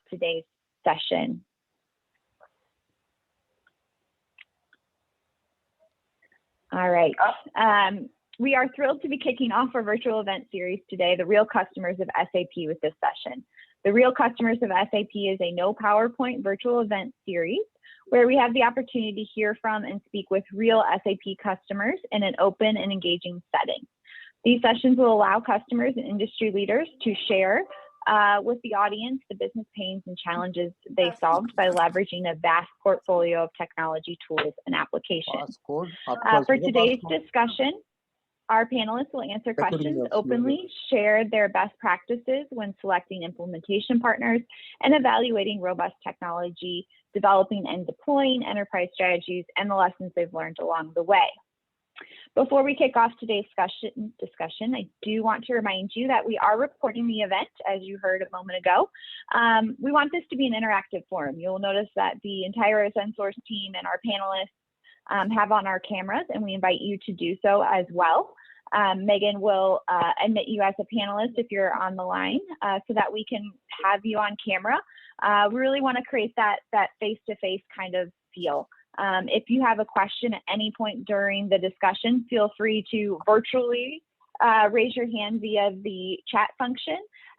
today's session. All right. We are thrilled to be kicking off our virtual event series today, the Real Customers of SAP, with this session. The Real Customers of SAP is a no PowerPoint virtual event series where we have the opportunity to hear from and speak with real SAP customers in an open and engaging setting. These sessions will allow customers and industry leaders to share with the audience the business pains and challenges they solved by leveraging a vast portfolio of technology tools and applications. For today's discussion, our panelists will answer questions openly, share their best practices when selecting implementation partners, and evaluating robust technology, developing and deploying enterprise strategies, and the lessons they've learned along the way. Before we kick off today's discussion, I do want to remind you that we are recording the event, as you heard a moment ago. We want this to be an interactive forum. You'll notice that the entire SenSource team and our panelists have on our cameras, and we invite you to do so as well. Megan will admit you as a panelist if you're on the line so that we can have you on camera. We really want to create that face-to-face kind of feel. If you have a question at any point during the discussion, feel free to virtually raise your hand via the chat function,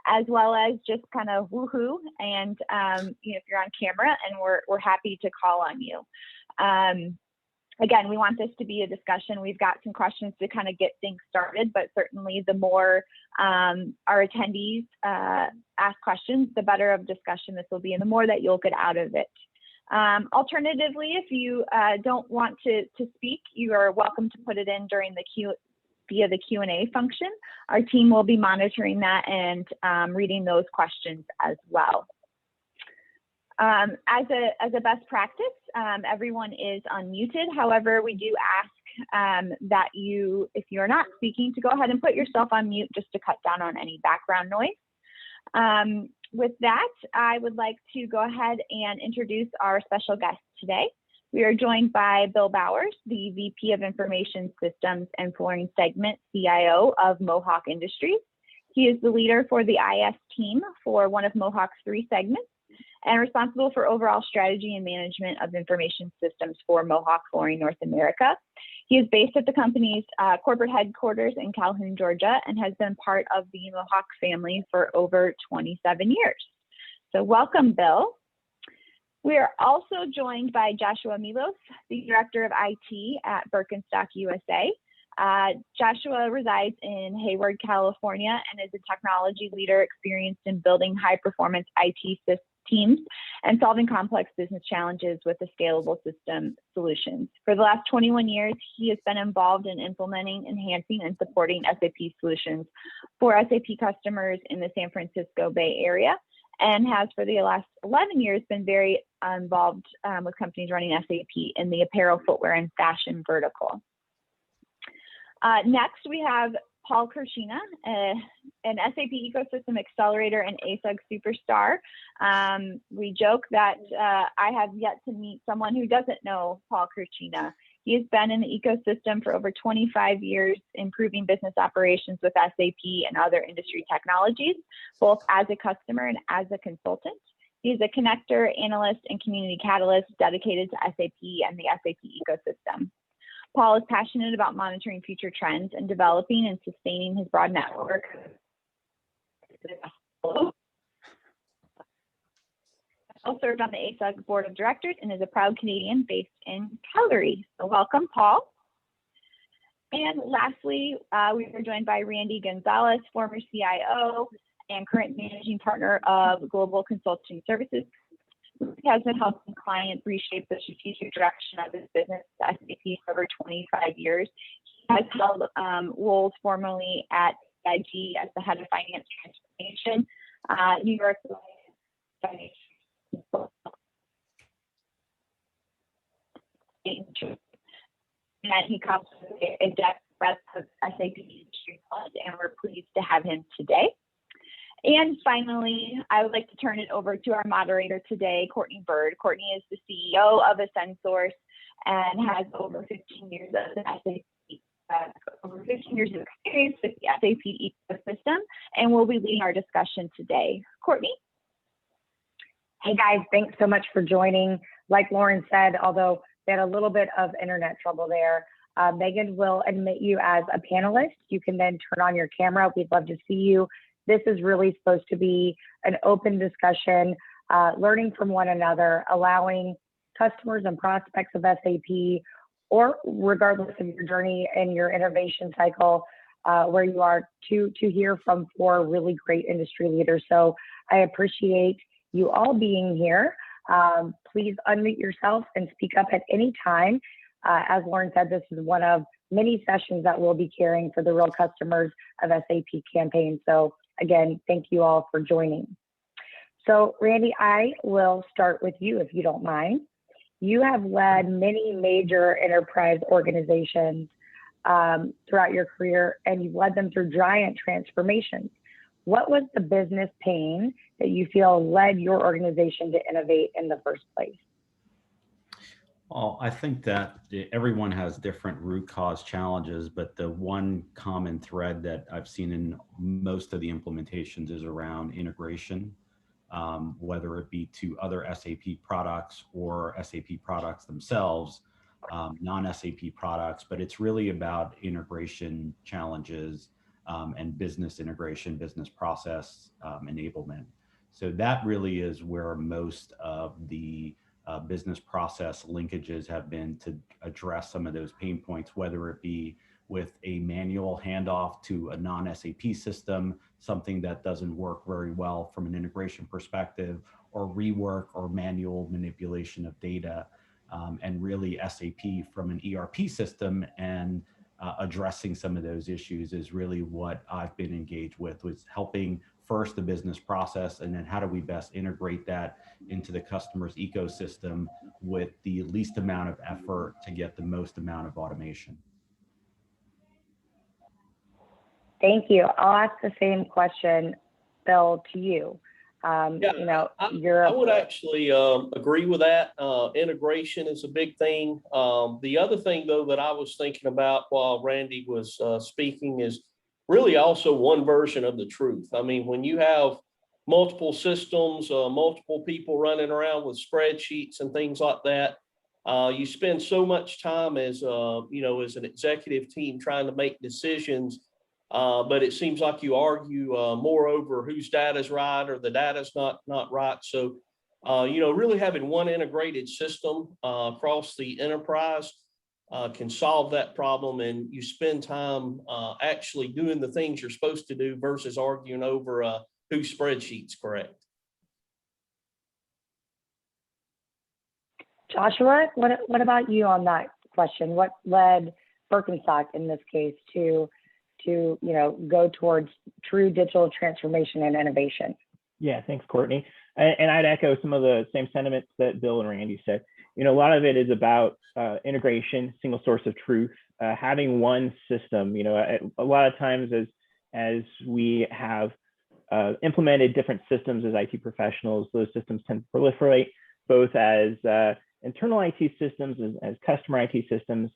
as well as just kind of woohoo, and if you're on camera, and we're happy to call on you. Again, we want this to be a discussion. We've got some questions to kind of get things started, but certainly the more our attendees ask questions, the better of discussion this will be, and the more that you'll get out of it. Alternatively, if you don't want to speak, you are welcome to put it in during the via the Q&A function. Our team will be monitoring that and reading those questions as well. As a best practice, everyone is unmuted. However, we do ask that you, if you're not speaking, to go ahead and put yourself on mute just to cut down on any background noise. With that, I would like to go ahead and introduce our special guest today. We are joined by Bill Bowers, the VP of Information Systems and Flooring Segment CIO of Mohawk Industries. He is the leader for the IS team for one of Mohawk's 3 segments, and responsible for overall strategy and management of information systems for Mohawk Flooring North America. He is based at the company's corporate headquarters in Calhoun, Georgia, and has been part of the Mohawk family for over 27 years. So welcome, Bill. We are also joined by Joshua Milos, the Director of IT at Birkenstocks USA. Joshua resides in Hayward, California, and is a technology leader experienced in building high-performance IT teams and solving complex business challenges with a scalable system solutions. For the last 21 years, he has been involved in implementing, enhancing, and supporting SAP solutions for SAP customers in the San Francisco Bay Area, and has for the last 11 years been very involved with companies running SAP in the apparel, footwear, and fashion vertical. Next, we have Paul Kirshina, an SAP ecosystem accelerator and ASUG superstar. We joke that I have yet to meet someone who doesn't know Paul Kirshina. He has been in the ecosystem for over 25 years, improving business operations with SAP and other industry technologies, both as a customer and as a consultant. He's a connector, analyst, and community catalyst dedicated to SAP and the SAP ecosystem. Paul is passionate about monitoring future trends and developing and sustaining his broad network. Paul served on the ASUG Board of Directors and is a proud Canadian based in Calgary. So welcome, Paul. And lastly, we are joined by Randy Gonzalez, former CIO and current managing partner of Global Consulting Services. He has been helping clients reshape the strategic direction of his business at SAP for over 25 years. He has held roles formerly at IG as the head of finance transformation, New York Finance. And he comes with a depth breadth of SAP industry knowledge, and we're pleased to have him today. And finally, I would like to turn it over to our moderator today, Courtney Bird. Courtney is the CEO of SenSource and has over 15 years of SAP, over 15 years of experience with the SAP ecosystem, and will be leading our discussion today. Courtney? Hey guys, thanks so much for joining. Like Lauren said, although they had a little bit of internet trouble there, Megan will admit you as a panelist. You can then turn on your camera. We'd love to see you. This is really supposed to be an open discussion, learning from one another, allowing customers and prospects of SAP, or regardless of your journey and your innovation cycle, where you are, to hear from four really great industry leaders. So I appreciate you all being here. Please unmute yourself and speak up at any time. As Lauren said, this is one of many sessions that we'll be carrying for the Real Customers of SAP campaign. So again, thank you all for joining. So Randy, I will start with you if you don't mind. You have led many major enterprise organizations throughout your career, and you've led them through giant transformations. What was the business pain that you feel led your organization to innovate in the first place? Well, I think that everyone has different root cause challenges, but the one common thread that I've seen in most of the implementations is around integration, whether it be to other SAP products or SAP products themselves, non-SAP products, but it's really about integration challenges and business integration, business process enablement. So that really is where most of the business process linkages have been to address some of those pain points, whether it be with a manual handoff to a non-SAP system, something that doesn't work very well from an integration perspective, or rework or manual manipulation of data, and really SAP from an ERP system and addressing some of those issues is really what I've been engaged with, was helping first the business process, and then how do we best integrate that into the customer's ecosystem with the least amount of effort to get the most amount of automation. Thank you. I'll ask the same question, Bill, to you. I would actually agree with that. Integration is a big thing. The other thing, though, that I was thinking about while Randy was speaking is really also one version of the truth. I mean, when you have multiple systems, multiple people running around with spreadsheets and things like that, you spend so much time as as an executive team trying to make decisions. But it seems like you argue more over whose data is right or the data's not right. So, really having one integrated system across the enterprise can solve that problem, and you spend time actually doing the things you're supposed to do versus arguing over whose spreadsheet's correct. Joshua, what about you on that question? What led Birkenstock in this case to go towards true digital transformation and innovation? Yeah, thanks, Courtney. And I'd echo some of the same sentiments that Bill and Randy said. A lot of it is about integration, single source of truth, having one system. A lot of times as we have implemented different systems as IT professionals, those systems tend to proliferate both as internal IT systems, as customer IT systems,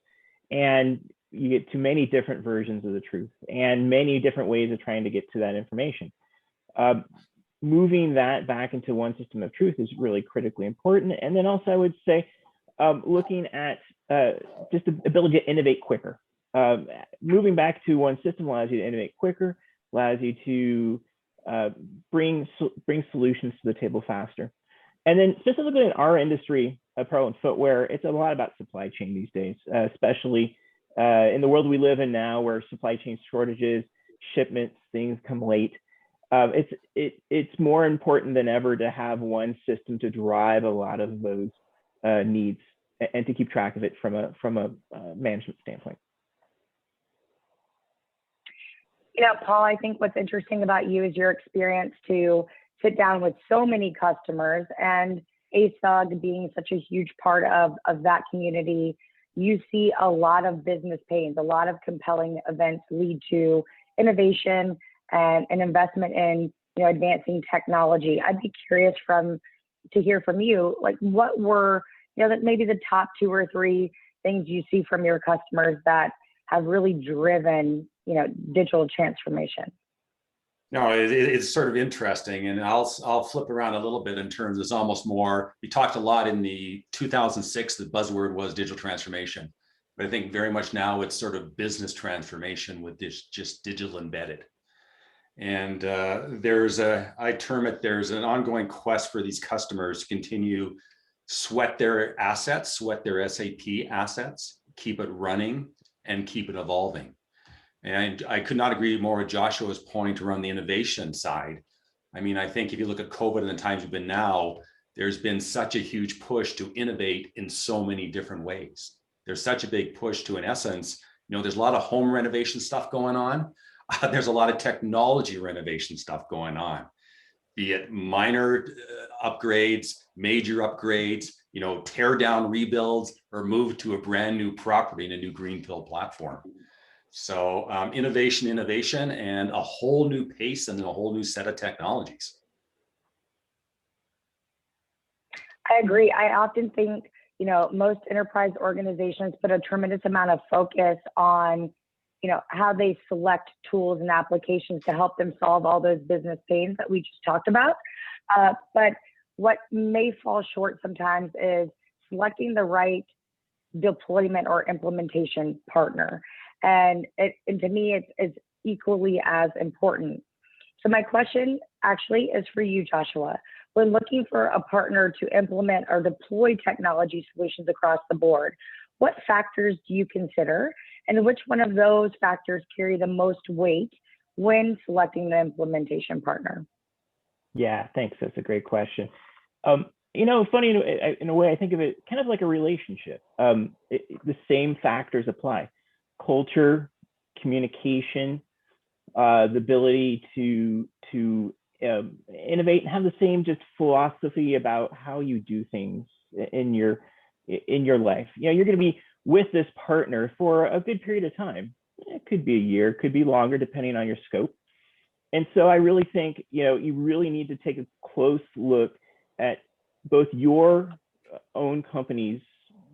and you get to many different versions of the truth and many different ways of trying to get to that information. Moving that back into one system of truth is really critically important. And then also I would say, looking at just the ability to innovate quicker. Moving back to one system allows you to innovate quicker, allows you to bring solutions to the table faster. And then specifically in our industry, apparel and footwear, it's a lot about supply chain these days, especially in the world we live in now, where supply chain shortages, shipments, things come late. It's more important than ever to have one system to drive a lot of those needs and to keep track of it from a management standpoint. Paul, I think what's interesting about you is your experience to sit down with so many customers, and ASUG being such a huge part of that community. You see a lot of business pains, a lot of compelling events lead to innovation and an investment in advancing technology. I'd be curious to hear from you, like what were maybe the top 2 or 3 things you see from your customers that have really driven digital transformation? No, it's sort of interesting, and I'll flip around a little bit in terms. It's almost more. We talked a lot in the 2006. The buzzword was digital transformation, but I think very much now it's sort of business transformation with this just digital embedded. And I term it, there's an ongoing quest for these customers to continue sweat their assets, sweat their SAP assets, keep it running, and keep it evolving. And I could not agree more with Joshua's point around the innovation side. I mean, I think if you look at COVID and the times we've been now, there's been such a huge push to innovate in so many different ways. There's such a big push to, in essence, there's a lot of home renovation stuff going on. There's a lot of technology renovation stuff going on, be it minor upgrades, major upgrades, tear down rebuilds, or move to a brand new property in a new greenfield platform. So innovation, and a whole new pace and a whole new set of technologies. I agree. I often think, most enterprise organizations put a tremendous amount of focus on, how they select tools and applications to help them solve all those business pains that we just talked about. But what may fall short sometimes is selecting the right deployment or implementation partner. And to me, it's equally as important. So my question actually is for you, Joshua. When looking for a partner to implement or deploy technology solutions across the board, what factors do you consider? And which one of those factors carry the most weight when selecting the implementation partner? Yeah, thanks. That's a great question. Funny in a way, I think of it kind of like a relationship. The same factors apply: culture, communication, the ability to innovate and have the same just philosophy about how you do things in your life. You're going to be with this partner for a good period of time. It could be a year, could be longer, depending on your scope. And so I really think, you really need to take a close look at both your own company's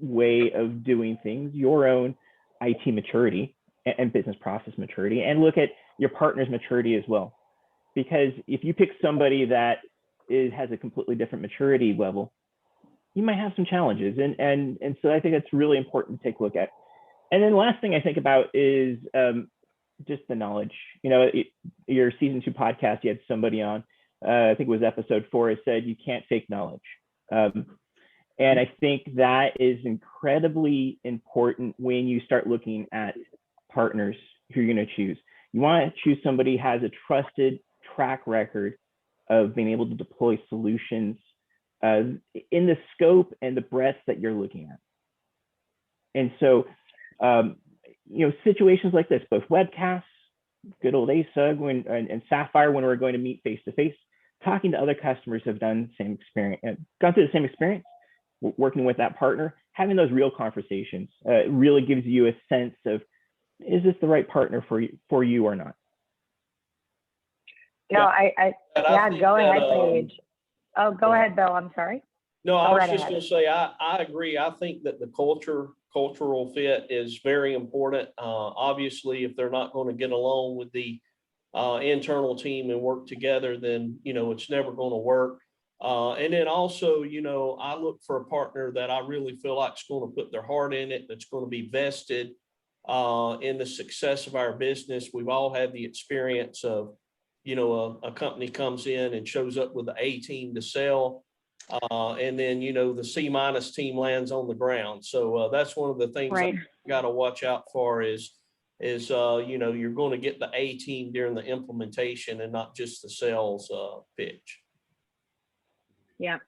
way of doing things, your own IT maturity and business process maturity, and look at your partner's maturity as well. Because if you pick somebody that has a completely different maturity level, you might have some challenges. And so I think that's really important to take a look at. And then the last thing I think about is just the knowledge. Your season 2 podcast, you had somebody on, I think it was episode 4, it said you can't fake knowledge. And I think that is incredibly important when you start looking at partners who you're going to choose. You want to choose somebody who has a trusted track record of being able to deploy solutions in the scope and the breadth that you're looking at. And so, situations like this, both webcasts, good old ASUG and Sapphire, when we're going to meet face to face, talking to other customers who have done the same experience, gone through the same experience, working with that partner, having those real conversations really gives you a sense of, is this the right partner for you or not? No, go ahead, Paige. Oh, go ahead, Bill. I'm sorry. No, I was just going to say, I agree. I think that the cultural fit is very important. Obviously, if they're not going to get along with the internal team and work together, then, it's never going to work. And then also, I look for a partner that I really feel like is going to put their heart in it, that's going to be vested in the success of our business. We've all had the experience of, a company comes in and shows up with the A team to sell. And then, the C- team lands on the ground. So that's one of the things I got to watch out for is you're going to get the A team during the implementation and not just the sales pitch. Yeah.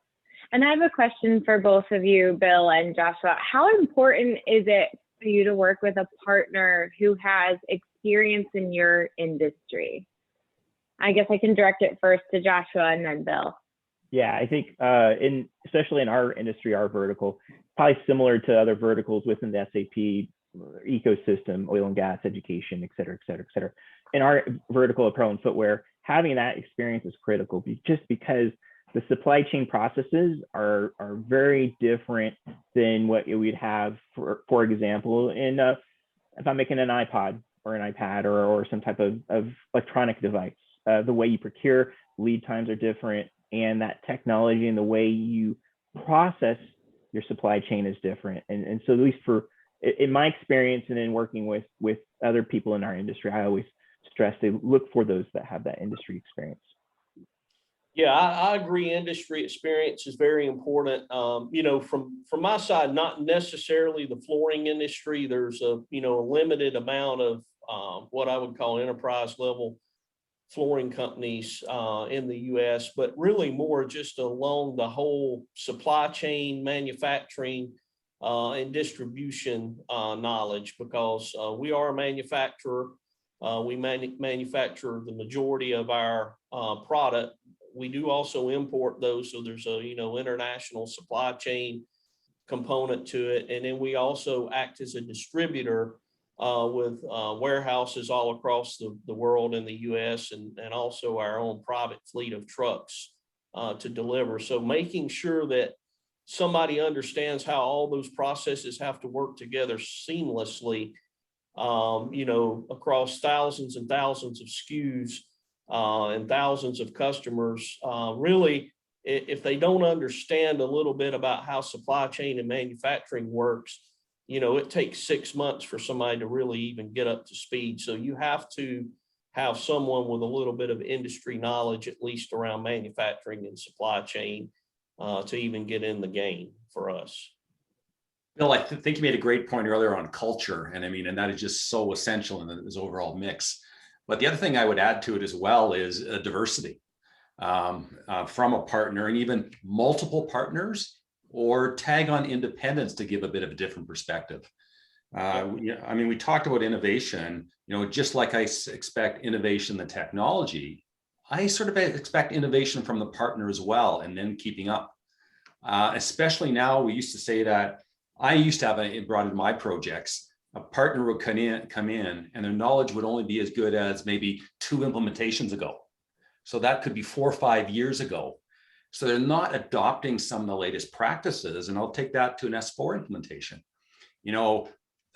And I have a question for both of you, Bill and Joshua. How important is it for you to work with a partner who has experience in your industry? I guess I can direct it first to Joshua and then Bill. Yeah, I think especially in our industry, our vertical, probably similar to other verticals within the SAP ecosystem, oil and gas, education, et cetera, et cetera, et cetera. In our vertical, apparel and footwear, having that experience is critical just because the supply chain processes are very different than what we'd have, for example, in if I'm making an iPod or an iPad or some type of electronic device. the way you procure, lead times are different, and that technology and the way you process your supply chain is different. And so at least in my experience and in working with other people in our industry, I always stress they look for those that have that industry experience. Yeah, I agree. Industry experience is very important. From my side, not necessarily the flooring industry. There's a limited amount of what I would call enterprise level flooring companies in the U.S., but really more just along the whole supply chain, manufacturing, and distribution knowledge, because we are a manufacturer. We manufacture the majority of our product. We do also import those, so there's a international supply chain component to it, and then we also act as a distributor with warehouses all across the world in the U.S. and also our own private fleet of trucks to deliver. So making sure that somebody understands how all those processes have to work together seamlessly, across thousands and thousands of SKUs and thousands of customers. Really, if they don't understand a little bit about how supply chain and manufacturing works, it takes 6 months for somebody to really even get up to speed. So you have to have someone with a little bit of industry knowledge, at least around manufacturing and supply chain, to even get in the game for us. Bill, I think you made a great point earlier on culture. And that is just so essential in this overall mix. But the other thing I would add to it as well is diversity from a partner, and even multiple partners, or tag on independence to give a bit of a different perspective. We talked about innovation, just like I expect innovation in the technology, I sort of expect innovation from the partner as well, and then keeping up. Especially now, we used to say that I used to have brought in my projects, a partner would come in and their knowledge would only be as good as maybe 2 implementations ago. So that could be 4 or 5 years ago. So they're not adopting some of the latest practices. And I'll take that to an S4 implementation.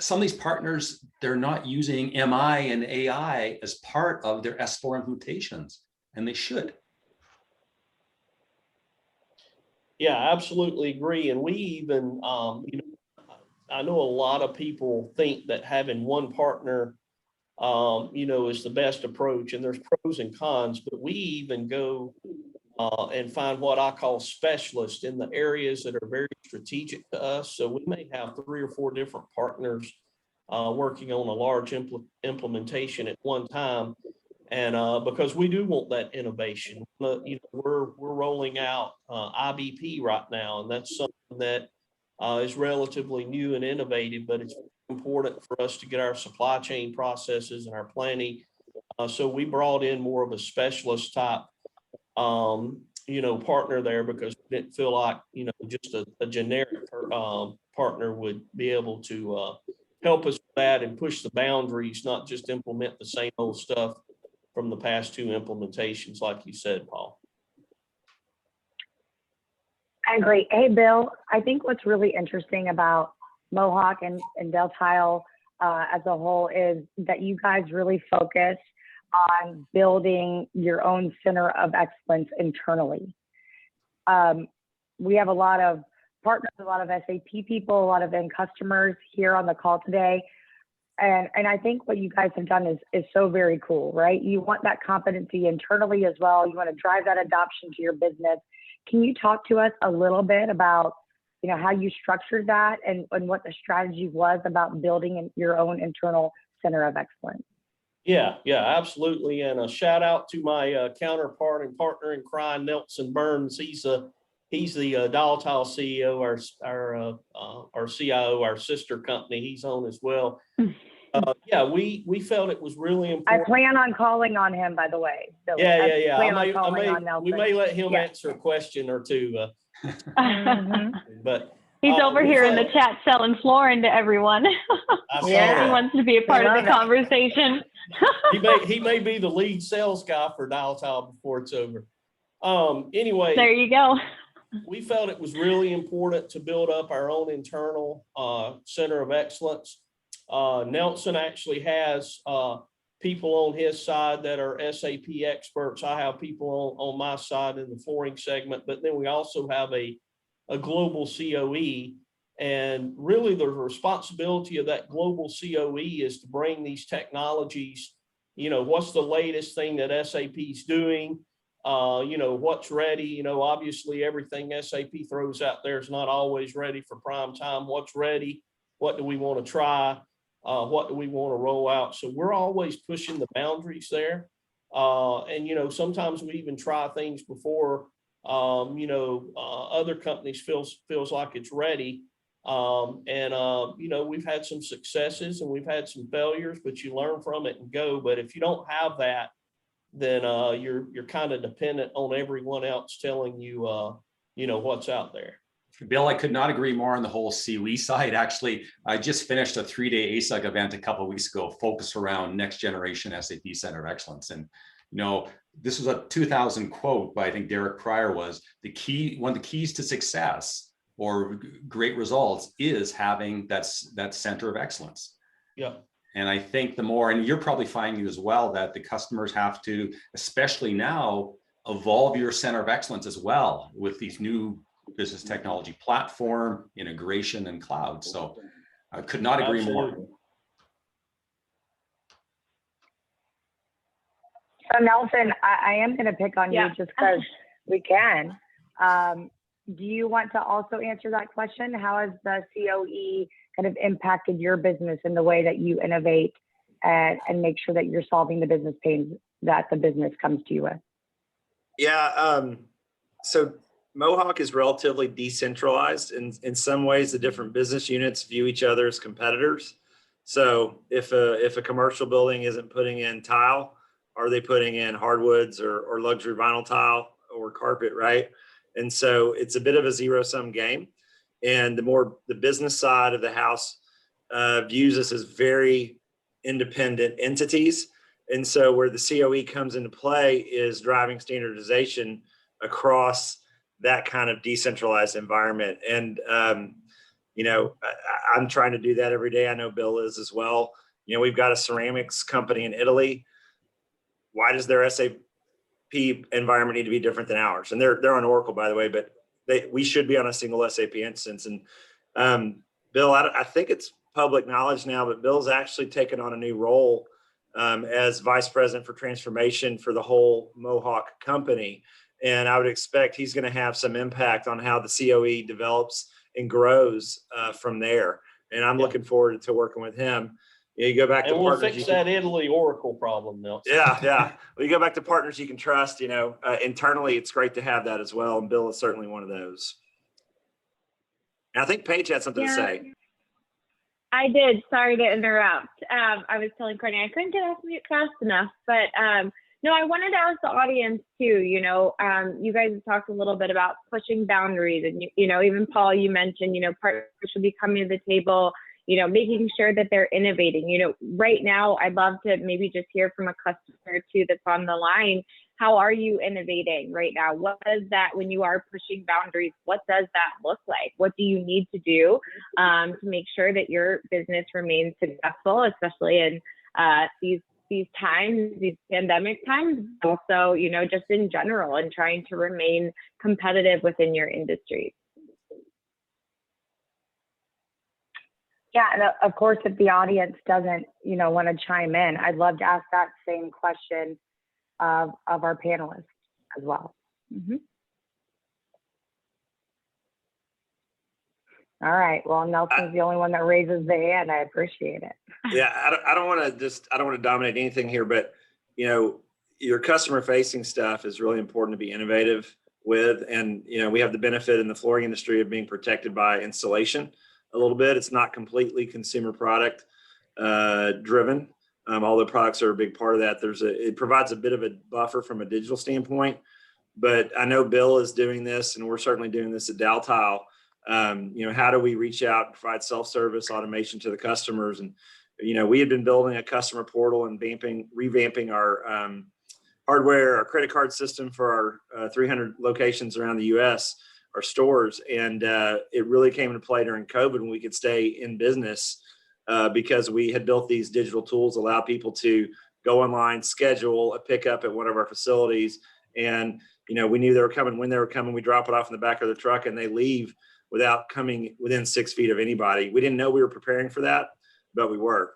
Some of these partners, they're not using MI and AI as part of their S4 implementations, and they should. Yeah, absolutely agree. And we even, I know a lot of people think that having one partner, is the best approach, and there's pros and cons, but we even go and find what I call specialists in the areas that are very strategic to us. So we may have 3 or 4 different partners working on a large implementation at one time. And because we do want that innovation, we're rolling out IBP right now, and that's something that is relatively new and innovative, but it's important for us to get our supply chain processes and our planning. So we brought in more of a specialist type, partner there, because we didn't feel like, just a generic partner would be able to help us with that and push the boundaries, not just implement the same old stuff from the past 2 implementations, like you said, Paul. I agree. Hey, Bill, I think what's really interesting about Mohawk and Deltile as a whole is that you guys really focus on building your own center of excellence internally. We have a lot of partners, a lot of SAP people, a lot of end customers here on the call today. And I think what you guys have done is so very cool, right? You want that competency internally as well. You want to drive that adoption to your business. Can you talk to us a little bit about, how you structured that and what the strategy was about building your own internal center of excellence? Yeah, absolutely. And a shout out to my counterpart and partner in crime, Nelson Burns. He's the Deltile CEO, our CIO, our sister company. He's on as well. We felt it was really important. I plan on calling on him, by the way. Billy. We may let him answer a question or two. But he's over here in the chat selling flooring to everyone. He wants to be a part of the conversation. he may be the lead sales guy for Deltile before it's over. Anyway, there you go. We felt it was really important to build up our own internal center of excellence. Nelson actually has people on his side that are SAP experts. I have people on my side in the flooring segment, but then we also have a global COE. And really the responsibility of that global COE is to bring these technologies, you know, what's the latest thing that SAP is doing, you know, what's ready, you know, obviously everything SAP throws out there is not always ready for prime time. What's ready? What do we want to try? What do we want to roll out? So we're always pushing the boundaries there. And, you know, sometimes we even try things before, you know, other companies feels like it's ready. You know, we've had some successes and we've had some failures, but you learn from it and go. But if you don't have that, then you're kind of dependent on everyone else telling you, you know, what's out there. Bill, I could not agree more on the whole COE side. Actually, I just finished a 3-day ASUG event a couple of weeks ago, focused around next generation SAP Center of Excellence. And, you know, this was a 2000 quote by, I think Derek Pryor, was the key, one of the keys to success or great results is having that center of excellence. Yeah. And I think the more, and you're probably finding as well, that the customers have to, especially now, evolve your center of excellence as well with these new business technology platform, integration, and cloud. So I could not agree more. So Nelson, I am going to pick on you just because we can. Do you want to also answer that question? How has the COE kind of impacted your business in the way that you innovate and make sure that you're solving the business pains that the business comes to you with? Yeah, so Mohawk is relatively decentralized. In some ways, the different business units view each other as competitors. So if a commercial building isn't putting in tile, are they putting in hardwoods or luxury vinyl tile or carpet, right? And so it's a bit of a zero-sum game. And the more the business side of the house views us as very independent entities. And so where the COE comes into play is driving standardization across that kind of decentralized environment. And, you know, I'm trying to do that every day. I know Bill is as well. You know, we've got a ceramics company in Italy. Why does their SAP environment need to be different than ours? And they're on Oracle, by the way, but we should be on a single SAP instance. And Bill, I think it's public knowledge now, but Bill's actually taken on a new role as vice president for transformation for the whole Mohawk company. And I would expect he's going to have some impact on how the COE develops and grows from there. And I'm looking forward to working with him. You go back to partners. We'll fix that Italy Oracle problem, Nelson. Yeah. Well, you go back to partners you can trust. You know, internally, it's great to have that as well. And Bill is certainly one of those. And I think Paige had something to say. I did. Sorry to interrupt. I was telling Courtney I couldn't get off mute fast enough, but no, I wanted to ask the audience too. You know, you guys have talked a little bit about pushing boundaries, and you know, even Paul, you mentioned, you know, partners should be coming to the table. You know, making sure that they're innovating. You know, right now, I'd love to maybe just hear from a customer or two that's on the line. How are you innovating right now? What does that, when you are pushing boundaries, what does that look like? What do you need to do to make sure that your business remains successful, especially in these times, these pandemic times, also, you know, just in general, and trying to remain competitive within your industry? Yeah, and of course, if the audience doesn't, you know, want to chime in, I'd love to ask that same question of our panelists as well. Mm-hmm. All right. Well, Nelson's the only one that raises the hand. I appreciate it. Yeah, I don't want to dominate anything here, but you know, your customer-facing stuff is really important to be innovative with, and you know, we have the benefit in the flooring industry of being protected by installation a little bit. It's not completely consumer product driven. Although products are a big part of that, it provides a bit of a buffer from a digital standpoint. But I know Bill is doing this, and we're certainly doing this at Daltile. You know, how do we reach out and provide self-service automation to the customers? And you know, we had been building a customer portal and revamping our hardware, our credit card system for our 300 locations around the U.S., our stores, and it really came into play during COVID when we could stay in business because we had built these digital tools, allow people to go online, schedule a pickup at one of our facilities. And, we knew they were coming when they were coming. We drop it off in the back of the truck and they leave without coming within 6 feet of anybody. We didn't know we were preparing for that, but we were.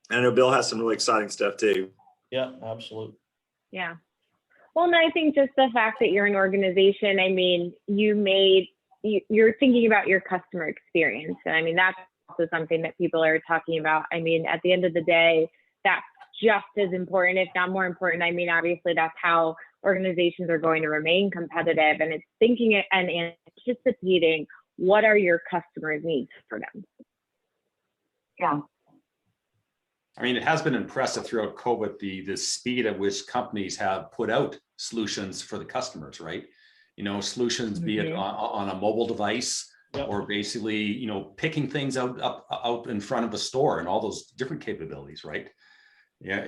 And I know Bill has some really exciting stuff too. Yeah, absolutely. Yeah. Well, and I think just the fact that you're an organization, I mean, you're thinking about your customer experience. And I mean, that's also something that people are talking about. I mean, at the end of the day, that's just as important, if not more important. I mean, obviously that's how organizations are going to remain competitive, and it's thinking it and anticipating what are your customers' needs for them. Yeah. I mean, it has been impressive throughout COVID, the speed at which companies have put out solutions for the customers, right? Solutions, be it on a mobile device, or basically, picking things out in front of a store and all those different capabilities, right? Yeah,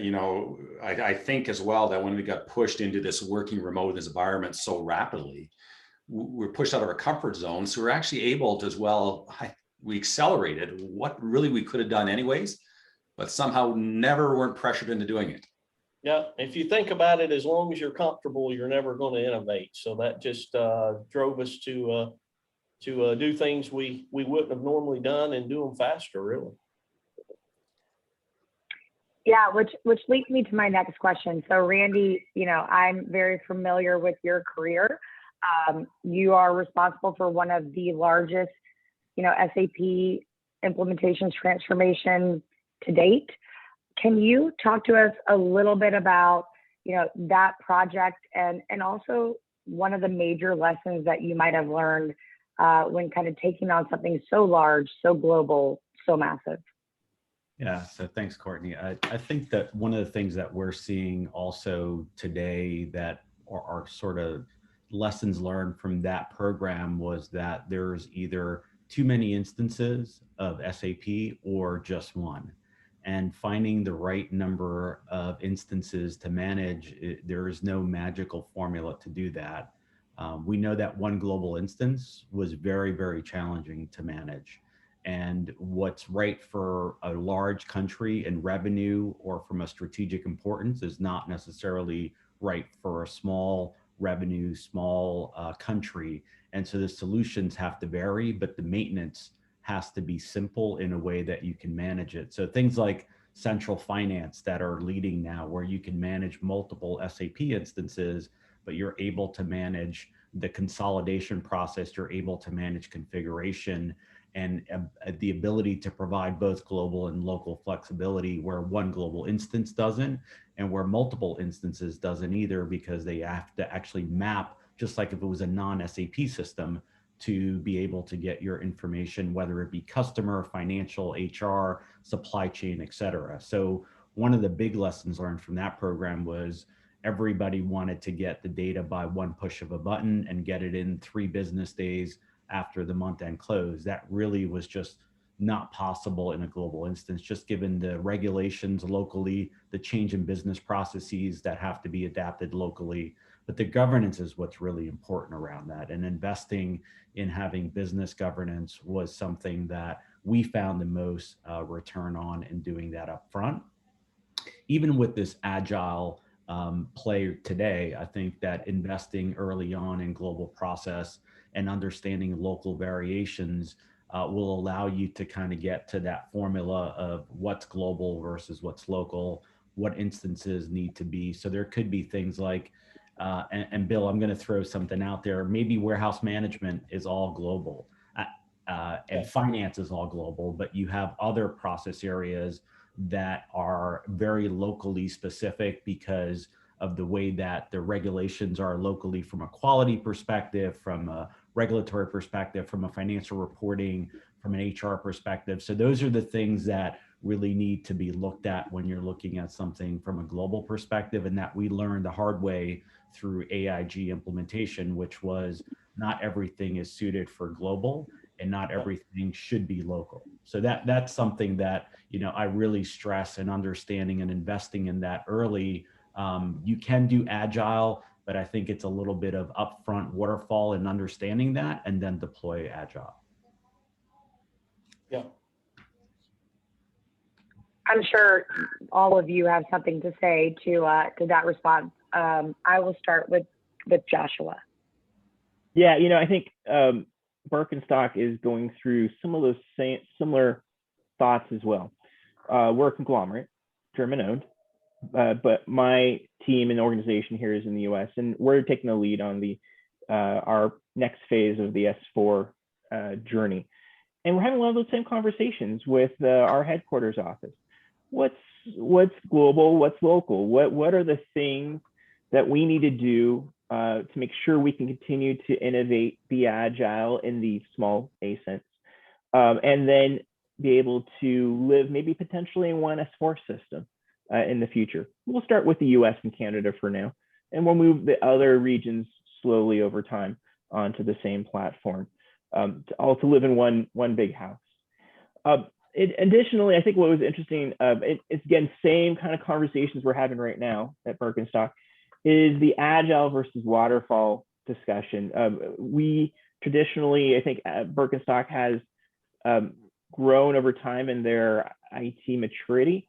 I think as well that when we got pushed into this working remote environment so rapidly, we're pushed out of our comfort zone. So we're actually able to as well, we accelerated what really we could have done anyways, but somehow never weren't pressured into doing it. Yeah, if you think about it, as long as you're comfortable, you're never going to innovate. So that just drove us to do things we wouldn't have normally done and do them faster, really. Yeah, which leads me to my next question. So Randy, I'm very familiar with your career. You are responsible for one of the largest, SAP implementations transformation to date. Can you talk to us a little bit about, that project and also one of the major lessons that you might have learned when kind of taking on something so large, so global, so massive? Yeah, so thanks, Courtney. I think that one of the things that we're seeing also today that are sort of lessons learned from that program was that there's either too many instances of SAP or just one. And finding the right number of instances to manage, there is no magical formula to do that. We know that one global instance was very, very challenging to manage. And what's right for a large country in revenue or from a strategic importance is not necessarily right for a small revenue, small country. And so the solutions have to vary, but the maintenance has to be simple in a way that you can manage it. So things like central finance that are leading now, where you can manage multiple SAP instances, but you're able to manage the consolidation process, you're able to manage configuration, and the ability to provide both global and local flexibility where one global instance doesn't, and where multiple instances doesn't either, because they have to actually map, just like if it was a non-SAP system, to be able to get your information, whether it be customer, financial, HR, supply chain, et cetera. So one of the big lessons learned from that program was everybody wanted to get the data by one push of a button and get it in 3 business days after the month end close. That really was just not possible in a global instance, just given the regulations locally, the change in business processes that have to be adapted locally. But the governance is what's really important around that. And investing in having business governance was something that we found the most return on in doing that up front. Even with this agile play today, I think that investing early on in global process and understanding local variations will allow you to kind of get to that formula of what's global versus what's local, what instances need to be. So there could be things like, and Bill, I'm going to throw something out there. Maybe warehouse management is all global and finance is all global, but you have other process areas that are very locally specific because of the way that the regulations are locally from a quality perspective, from a regulatory perspective, from a financial reporting, from an HR perspective. So those are the things that really need to be looked at when you're looking at something from a global perspective, and that we learned the hard way through AIG implementation, which was not everything is suited for global and not everything should be local. So that's something that, I really stress in understanding and investing in that early. You can do agile, but I think it's a little bit of upfront waterfall and understanding that, and then deploy agile. Yeah. I'm sure all of you have something to say to that response. I will start with Joshua. Yeah, I think Birkenstock is going through some of those similar thoughts as well. We're a conglomerate, German owned, but my team and organization here is in the US, and we're taking the lead on our next phase of the S4 journey. And we're having a lot of those same conversations with our headquarters office. What's global, what's local? What are the things that we need to do to make sure we can continue to innovate, be agile in the small A sense, and then be able to live maybe potentially in one S4 system in the future. We'll start with the US and Canada for now, and we'll move the other regions slowly over time onto the same platform, all to live in one big house. Additionally, I think what was interesting, it's again, same kind of conversations we're having right now at Birkenstock, is the agile versus waterfall discussion. We traditionally, I think Birkenstock has grown over time in their IT maturity.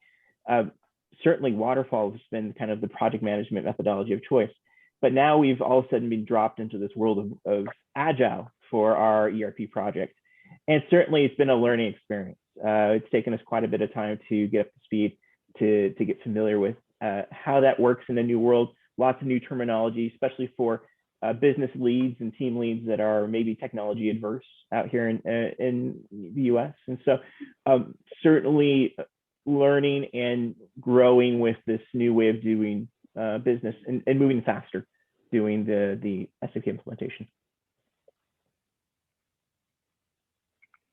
Certainly waterfall has been kind of the project management methodology of choice, but now we've all of a sudden been dropped into this world of agile for our ERP project. And certainly it's been a learning experience. It's taken us quite a bit of time to get up to speed, to get familiar with how that works in a new world. Lots of new terminology, especially for business leads and team leads that are maybe technology adverse out here in the US. And so certainly learning and growing with this new way of doing business and moving faster, doing the SAP implementation.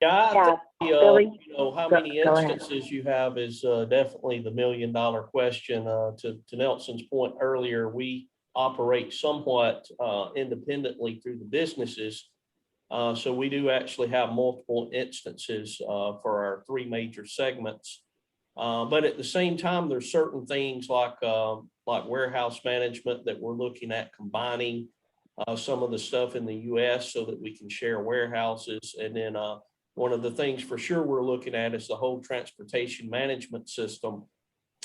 Yeah, Billy, how many instances you have is definitely the $1 million question. To Nelson's point earlier, we operate somewhat independently through the businesses. So we do actually have multiple instances for our 3 major segments. But at the same time, there's certain things like warehouse management that we're looking at combining some of the stuff in the US so that we can share warehouses. And then one of the things for sure we're looking at is the whole transportation management system,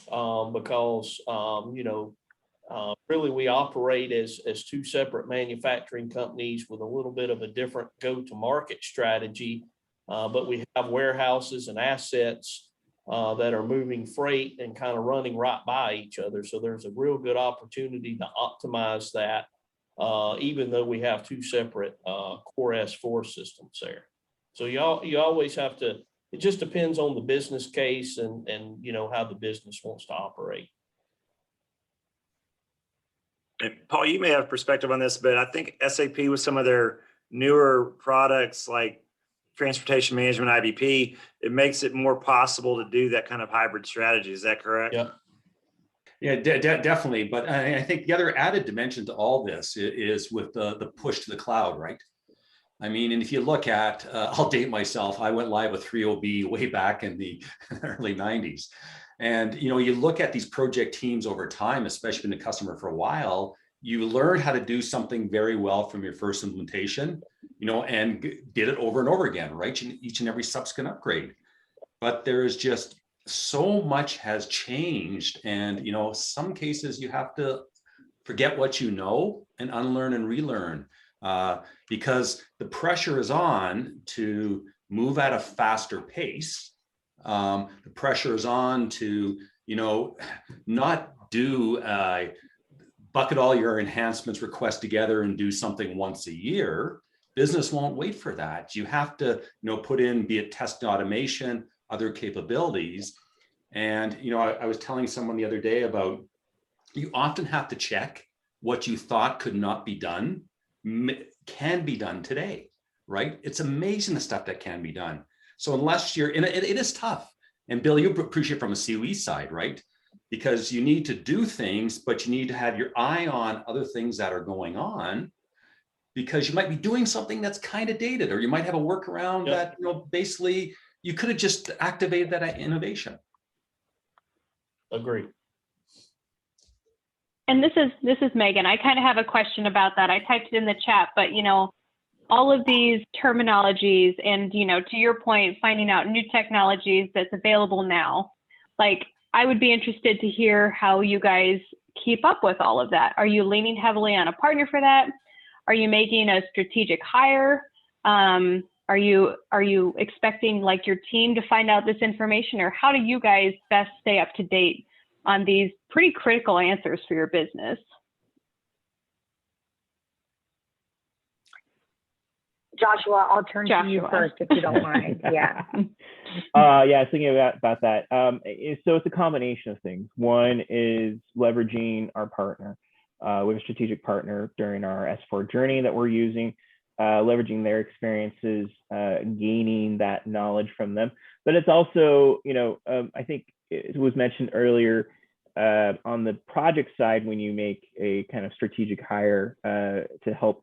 because really we operate as 2 separate manufacturing companies with a little bit of a different go-to-market strategy, but we have warehouses and assets that are moving freight and kind of running right by each other. So there's a real good opportunity to optimize that, even though we have 2 separate core S4 systems there. So you always have to, it just depends on the business case and how the business wants to operate. And Paul, you may have perspective on this, but I think SAP with some of their newer products like transportation management, IBP, it makes it more possible to do that kind of hybrid strategy. Is that correct? Yeah. Yeah, definitely. But I think the other added dimension to all this is with the push to the cloud, right? I mean, and if you look at, I'll date myself, I went live with 3OB way back in the early 90s. And, you look at these project teams over time, especially in the customer for a while, you learn how to do something very well from your first implementation, and did it over and over again, right? Each and every subsequent upgrade. But there is just so much has changed. And, some cases you have to forget what you know and unlearn and relearn. Because the pressure is on to move at a faster pace. The pressure is on to, not do bucket all your enhancements requests together and do something once a year. Business won't wait for that. You have to, put in, be it test automation, other capabilities. And, I was telling someone the other day about, you often have to check what you thought could not be done can be done today, right? It's amazing the stuff that can be done. So unless you're in it is tough. And Bill, you appreciate from a COE side, right? Because you need to do things, but you need to have your eye on other things that are going on, because you might be doing something that's kind of dated, or you might have a workaround that, basically you could have just activated that innovation. Agree. And this is Megan. I kind of have a question about that. I typed it in the chat, but all of these terminologies and, to your point, finding out new technologies that's available now. Like, I would be interested to hear how you guys keep up with all of that. Are you leaning heavily on a partner for that? Are you making a strategic hire? Are you expecting like your team to find out this information, or how do you guys best stay up to date on these pretty critical answers for your business? Joshua, I'll turn to you first if you don't mind. Yeah. Yeah, I was thinking about that. So it's a combination of things. One is leveraging our partner. We have a strategic partner during our S4 journey that we're using, leveraging their experiences, gaining that knowledge from them. But it's also, I think it was mentioned earlier, on the project side, when you make a kind of strategic hire to help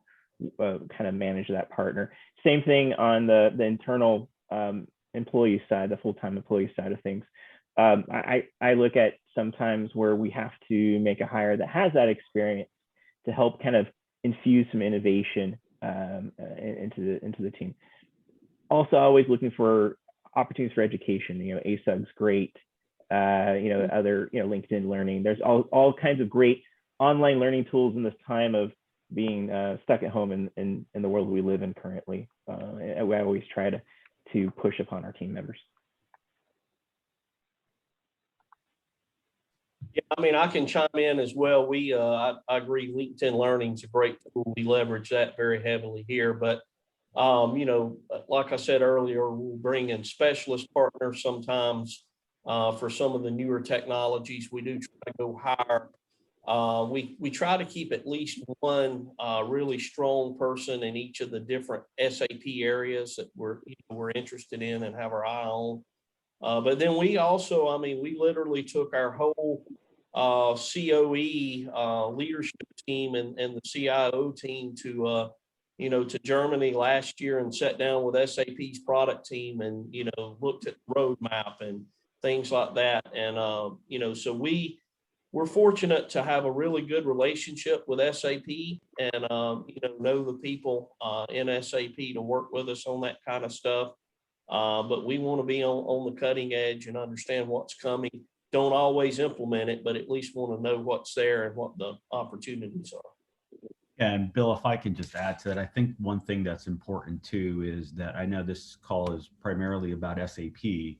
kind of manage that partner. Same thing on the internal employee side, the full-time employee side of things. I look at sometimes where we have to make a hire that has that experience to help kind of infuse some innovation into the team. Also, always looking for opportunities for education. ASUG's great. Other LinkedIn Learning. There's all kinds of great online learning tools in this time of being stuck at home in the world we live in currently. I always try to push upon our team members. Yeah, I mean, I can chime in as well. I agree, LinkedIn Learning is a great tool. We leverage that very heavily here. But, like I said earlier, we'll bring in specialist partners sometimes for some of the newer technologies. We do try to go higher. We try to keep at least one really strong person in each of the different SAP areas that we're interested in and have our eye on. But then we also, we literally took our whole COE leadership team and the CIO team to Germany last year and sat down with SAP's product team and, looked at the roadmap and things like that. And, so we're fortunate to have a really good relationship with SAP and, know the people in SAP to work with us on that kind of stuff. But we want to be on the cutting edge and understand what's coming. Don't always implement it, but at least want to know what's there and what the opportunities are. And Bill, if I can just add to that, I think one thing that's important too is that I know this call is primarily about SAP,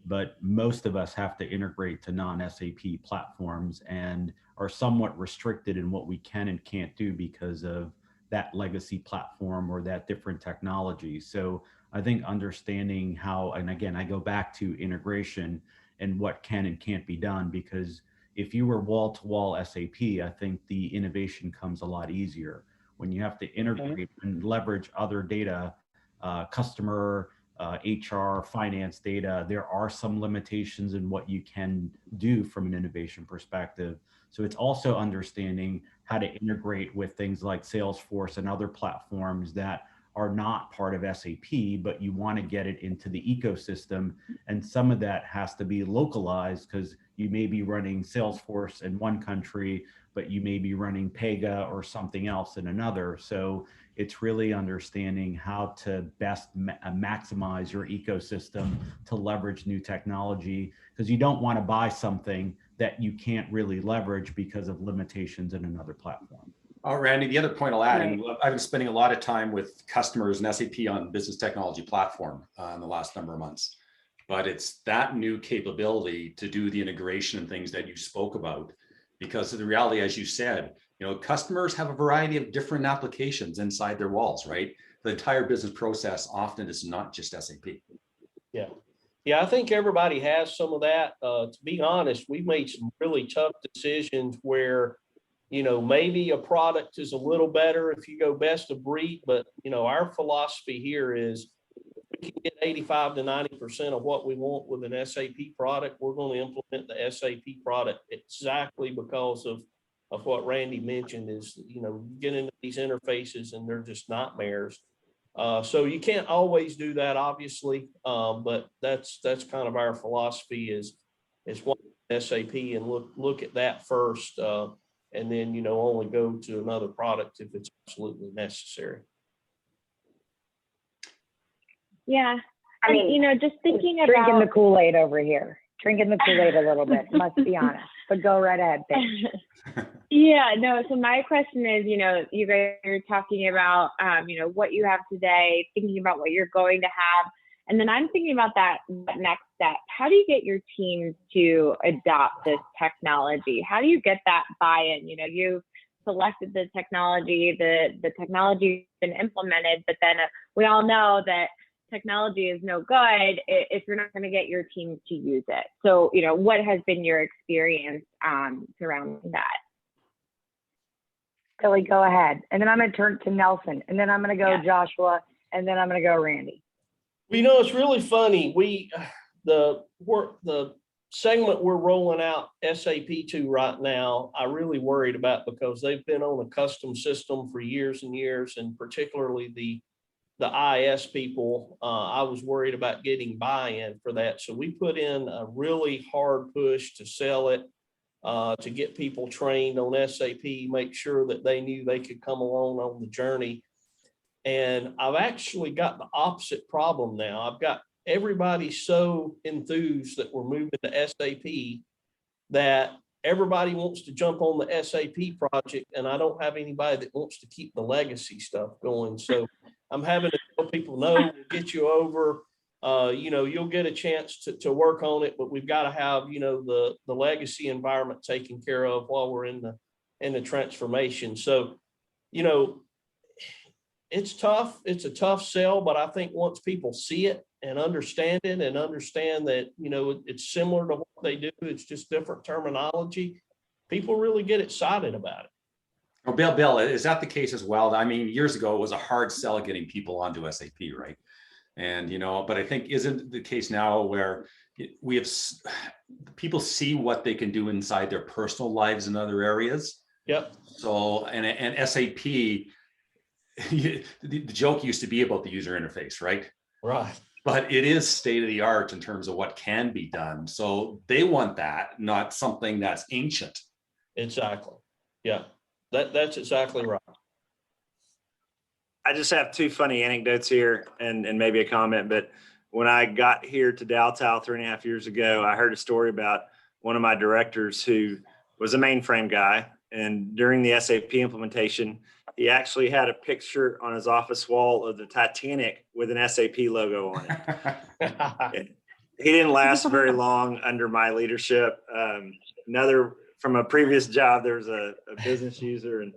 but most of us have to integrate to non-SAP platforms and are somewhat restricted in what we can and can't do because of that legacy platform or that different technology. So I think understanding how, and again, I go back to integration and what can and can't be done, because if you were wall-to-wall SAP, I think the innovation comes a lot easier. When you have to integrate and leverage other data, customer, HR, finance data, there are some limitations in what you can do from an innovation perspective. So it's also understanding how to integrate with things like Salesforce and other platforms that are not part of SAP, but you want to get it into the ecosystem. And some of that has to be localized because you may be running Salesforce in one country, but you may be running Pega or something else in another. So it's really understanding how to best maximize your ecosystem to leverage new technology, because you don't want to buy something that you can't really leverage because of limitations in another platform. Oh, Randy, the other point I'll add, and I've been spending a lot of time with customers and SAP on business technology platform in the last number of months, but it's that new capability to do the integration and things that you spoke about, because of the reality, as you said, customers have a variety of different applications inside their walls, right? The entire business process often is not just SAP. Yeah. Yeah, I think everybody has some of that. To be honest, we've made some really tough decisions where maybe a product is a little better if you go best of breed, but our philosophy here is we can get 85 to 90% of what we want with an SAP product. We're going to implement the SAP product exactly because of what Randy mentioned is, get into these interfaces and they're just nightmares. So you can't always do that, obviously, but that's kind of our philosophy is one SAP and look at that first. And then, only go to another product if it's absolutely necessary. Yeah. Just thinking about drinking the Kool-Aid over here. drinking the Kool-Aid a little bit, must be honest. But go right ahead, Paige. Yeah, no, so my question is, you guys are talking about, what you have today, thinking about what you're going to have. And then I'm thinking about that next step. How do you get your teams to adopt this technology? How do you get that buy-in? You've selected the technology, the technology's been implemented, but then we all know that technology is no good if you're not going to get your teams to use it. So, what has been your experience surrounding that? Billy, go ahead. And then I'm going to turn to Nelson, and then I'm going to go Joshua, and then I'm going to go Randy. Well, it's really funny. The segment we're rolling out SAP to right now, I really worried about because they've been on a custom system for years and years, and particularly the IS people, I was worried about getting buy-in for that. So we put in a really hard push to sell it, to get people trained on SAP, make sure that they knew they could come along on the journey. And I've actually got the opposite problem now. I've got everybody so enthused that we're moving to SAP that everybody wants to jump on the SAP project, and I don't have anybody that wants to keep the legacy stuff going. So I'm having to tell people, no, we'll get you over. You'll get a chance to work on it, but we've got to have, the legacy environment taken care of while we're in the transformation. So, it's tough. It's a tough sell, but I think once people see it and understand it and understand that, it's similar to what they do, it's just different terminology, people really get excited about it. Well, Bill, is that the case as well? I mean, years ago, it was a hard sell getting people onto SAP, right? And, but I think isn't the case now where we have people see what they can do inside their personal lives in other areas. Yep. So, and SAP, the joke used to be about the user interface, right? Right. But it is state of the art in terms of what can be done. So they want that, not something that's ancient. Exactly. Yeah, that's exactly right. I just have two funny anecdotes here and maybe a comment, but when I got here to Daltile 3.5 years ago, I heard a story about one of my directors who was a mainframe guy. And during the SAP implementation, he actually had a picture on his office wall of the Titanic with an SAP logo on it. He didn't last very long under my leadership. Another from a previous job, there was a business user, and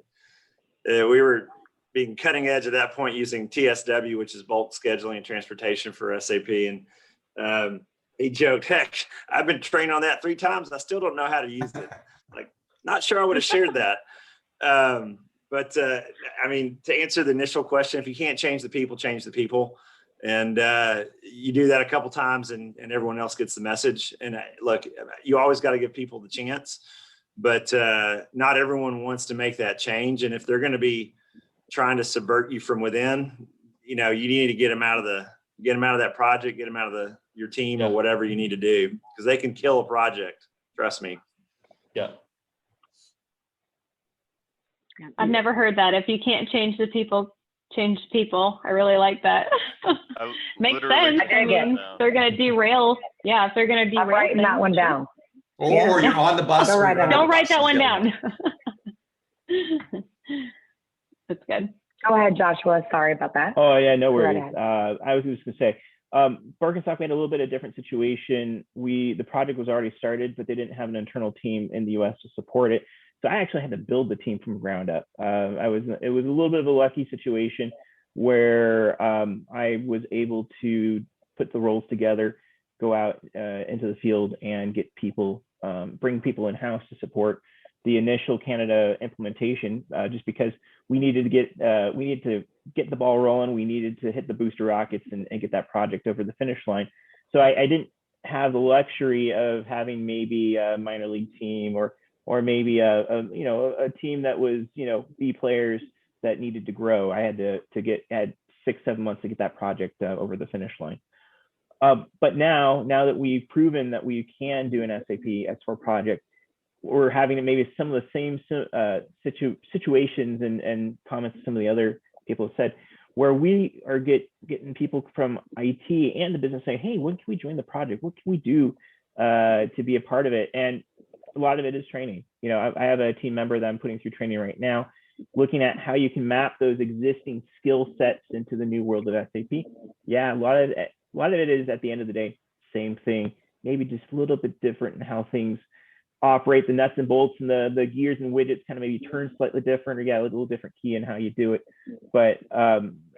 we were being cutting edge at that point using TSW, which is bulk scheduling and transportation for SAP. And he joked, heck, I've been trained on that 3 times. I still don't know how to use it. Like, not sure I would have shared that. But I mean, to answer the initial question, if you can't change the people, change the people. And you do that a couple times and everyone else gets the message. And look, you always got to give people the chance, but not everyone wants to make that change. And if they're going to be trying to subvert you from within, you need to get them out of that project, get them out of your team or whatever you need to do, because they can kill a project. Trust me. Yeah. I've never heard that. If you can't change the people, change people. I really like that. Makes sense. I mean, they're going to derail. Yeah, if they're going to derail. I'm writing that one down. Or you're on the bus. Don't write that one down. That's good. Go ahead, Joshua. Sorry about that. Oh, yeah, no worries. I was just going to say, Birkenstock made a little bit of different situation. The project was already started, but they didn't have an internal team in the US to support it. So I actually had to build the team from ground up. It was a little bit of a lucky situation where I was able to put the roles together, go out into the field and get people, bring people in-house to support the initial Canada implementation, just because we needed to get the ball rolling. We needed to hit the booster rockets and get that project over the finish line. So I didn't have the luxury of having maybe a minor league team or maybe a team that was, B players that needed to grow. I had to had 6-7 months to get that project over the finish line. But now that we've proven that we can do an SAP S4 project, we're having maybe some of the same situations and comments some of the other people have said, where we are getting people from IT and the business saying, hey, when can we join the project? What can we do to be a part of it. And a lot of it is training. You know, I have a team member that I'm putting through training right now, looking at how you can map those existing skill sets into the new world of SAP. Yeah, a lot of it is, at the end of the day, same thing, maybe just a little bit different in how things operate, the nuts and bolts and the gears and widgets kind of maybe turn slightly different, or a little different key in how you do it. But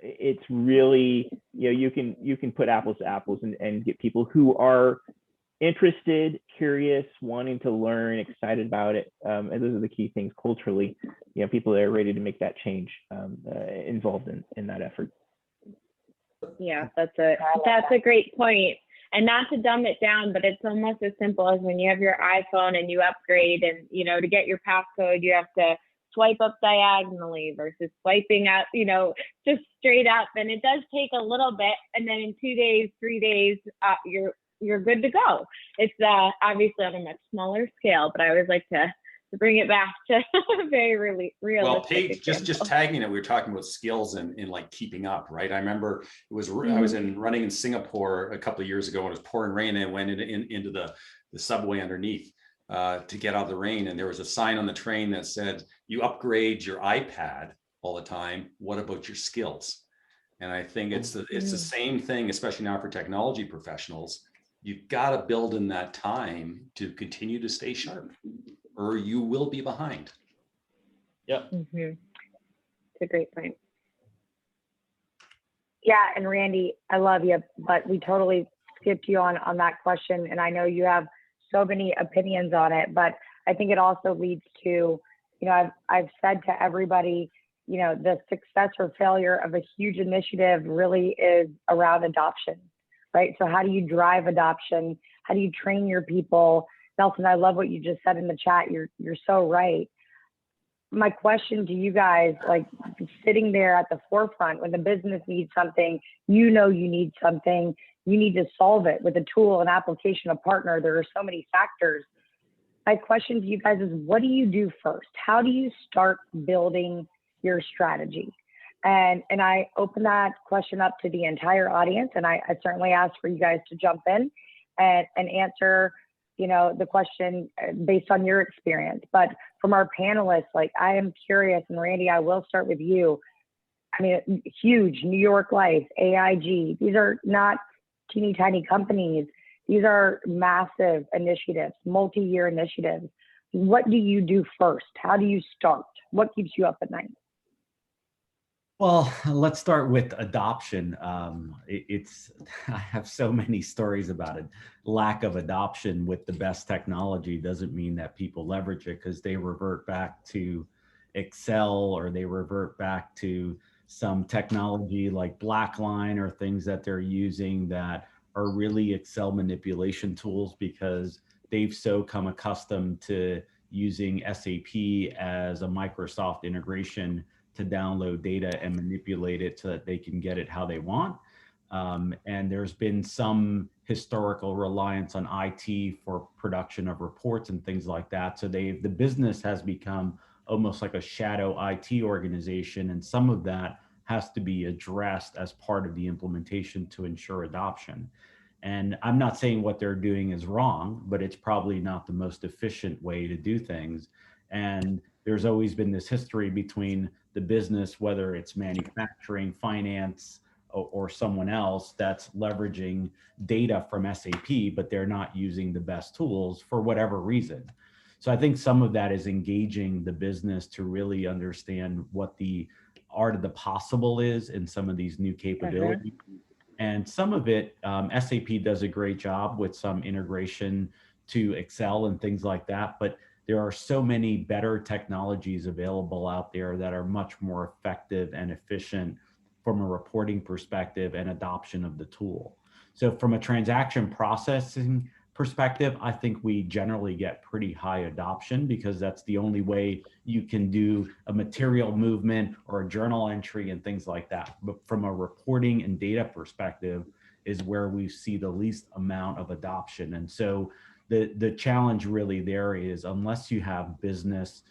it's really, you know, you can put apples to apples and get people who are interested, curious, wanting to learn, excited about it. And those are the key things culturally, you know, people that are ready to make that change, involved in that effort. Yeah, that's a great point. And not to dumb it down, but it's almost as simple as when you have your iPhone and you upgrade, and, you know, to get your passcode, you have to swipe up diagonally versus swiping up, you know, just straight up. And it does take a little bit. And then in 2 days, 3 days, you're good to go. It's obviously on a much smaller scale, but I always like to bring it back to very really realistic. Well, Paige, just tagging it, we were talking about skills and like keeping up, right? I remember it was I was running in Singapore a couple of years ago, and it was pouring rain, and I went into the subway underneath to get out of the rain, and there was a sign on the train that said, "You upgrade your iPad all the time. What about your skills?" And I think it's the same thing, especially now for technology professionals. You've got to build in that time to continue to stay sharp, or you will be behind. Yeah. It's a great point. Yeah, and Randy, I love you, but we totally skipped you on that question, and I know you have so many opinions on it, but I think it also leads to, you know, I've said to everybody, you know, the success or failure of a huge initiative really is around adoption, right? So how do you drive adoption? How do you train your people? Nelson, I love what you just said in the chat. You're so right. My question to you guys, like sitting there at the forefront when the business needs something, you know, you need something, you need to solve it with a tool, an application, a partner. There are so many factors. My question to you guys is, what do you do first? How do you start building your strategy? And I open that question up to the entire audience, and I certainly ask for you guys to jump in and answer, you know, the question based on your experience. But from our panelists, like, I am curious, and Randy, I will start with you. I mean, huge New York Life, AIG, these are not teeny tiny companies. These are massive initiatives, multi-year initiatives. What do you do first? How do you start? What keeps you up at night? Well, let's start with adoption. I have so many stories about it. Lack of adoption with the best technology doesn't mean that people leverage it, because they revert back to Excel, or they revert back to some technology like Blackline or things that they're using that are really Excel manipulation tools, because they've so come accustomed to using SAP as a Microsoft integration to download data and manipulate it so that they can get it how they want. And there's been some historical reliance on IT for production of reports and things like that. So the business has become almost like a shadow IT organization, and some of that has to be addressed as part of the implementation to ensure adoption. And I'm not saying what they're doing is wrong, but it's probably not the most efficient way to do things. And there's always been this history between the business, whether it's manufacturing, finance, or someone else that's leveraging data from SAP, but they're not using the best tools for whatever reason. So I think some of that is engaging the business to really understand what the art of the possible is in some of these new capabilities. And some of it, SAP does a great job with some integration to Excel and things like that, but there are so many better technologies available out there that are much more effective and efficient from a reporting perspective and adoption of the tool. So from a transaction processing perspective, I think we generally get pretty high adoption, because that's the only way you can do a material movement or a journal entry and things like that. But from a reporting and data perspective is where we see the least amount of adoption. And so the challenge really there is, unless you have business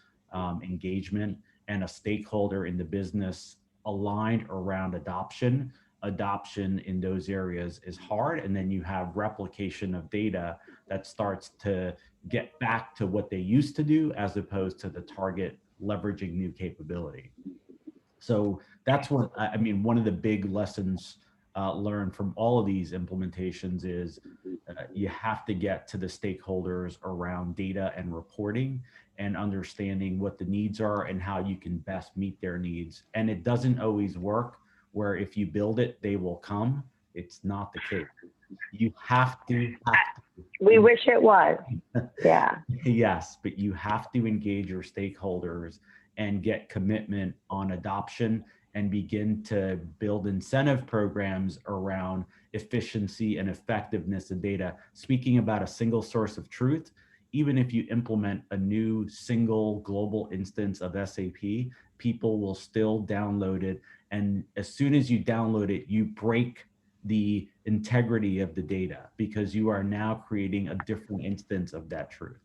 engagement and a stakeholder in the business aligned around adoption, adoption in those areas is hard. And then you have replication of data that starts to get back to what they used to do as opposed to the target leveraging new capability. So that's what, I mean, one of the big lessons learned from all of these implementations is you have to get to the stakeholders around data and reporting and understanding what the needs are and how you can best meet their needs. And it doesn't always work where if you build it, they will come. It's not the case. You have to. We wish it was. Yeah. Yes, but you have to engage your stakeholders and get commitment on adoption and begin to build incentive programs around efficiency and effectiveness of data. Speaking about a single source of truth, even if you implement a new single global instance of SAP, people will still download it. And as soon as you download it, you break the integrity of the data because you are now creating a different instance of that truth.